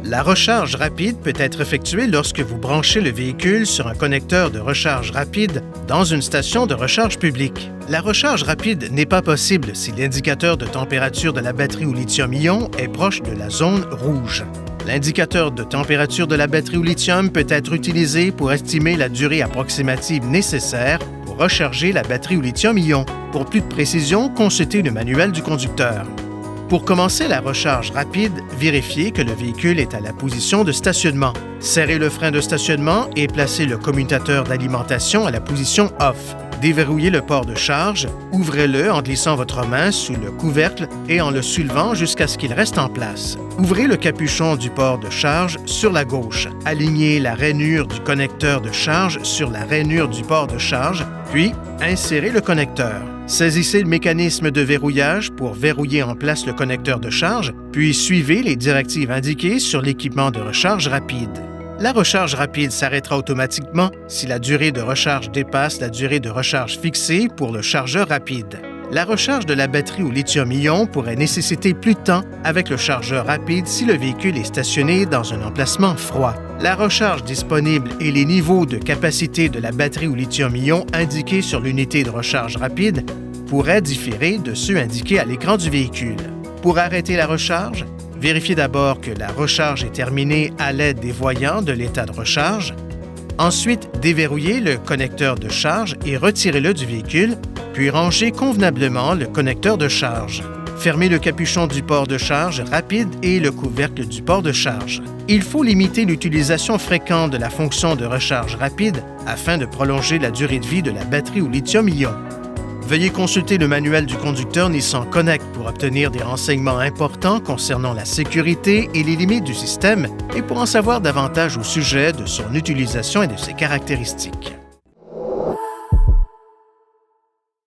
La recharge rapide peut être effectuée lorsque vous branchez le véhicule sur un connecteur de recharge rapide dans une station de recharge publique. La recharge rapide n'est pas possible si l'indicateur de température de la batterie au lithium-ion est proche de la zone rouge. L'indicateur de température de la batterie au lithium peut être utilisé pour estimer la durée approximative nécessaire pour recharger la batterie au lithium-ion. Pour plus de précision, consultez le manuel du conducteur. Pour commencer la recharge rapide, vérifiez que le véhicule est à la position de stationnement. Serrez le frein de stationnement et placez le commutateur d'alimentation à la position off. Déverrouillez le port de charge, ouvrez-le en glissant votre main sous le couvercle et en le soulevant jusqu'à ce qu'il reste en place. Ouvrez le capuchon du port de charge sur la gauche. Alignez la rainure du connecteur de charge sur la rainure du port de charge, puis insérez le connecteur. Saisissez le mécanisme de verrouillage pour verrouiller en place le connecteur de charge, puis suivez les directives indiquées sur l'équipement de recharge rapide. La recharge rapide s'arrêtera automatiquement si la durée de recharge dépasse la durée de recharge fixée pour le chargeur rapide. La recharge de la batterie au lithium-ion pourrait nécessiter plus de temps avec le chargeur rapide si le véhicule est stationné dans un emplacement froid. La recharge disponible et les niveaux de capacité de la batterie au lithium-ion indiqués sur l'unité de recharge rapide pourraient différer de ceux indiqués à l'écran du véhicule. Pour arrêter la recharge, vérifiez d'abord que la recharge est terminée à l'aide des voyants de l'état de recharge. Ensuite, déverrouillez le connecteur de charge et retirez-le du véhicule, puis rangez convenablement le connecteur de charge. Fermez le capuchon du port de charge rapide et le couvercle du port de charge. Il faut limiter l'utilisation fréquente de la fonction de recharge rapide afin de prolonger la durée de vie de la batterie au lithium-ion. Veuillez consulter le manuel du conducteur Nissan Connect pour obtenir des renseignements importants concernant la sécurité et les limites du système et pour en savoir davantage au sujet de son utilisation et de ses caractéristiques.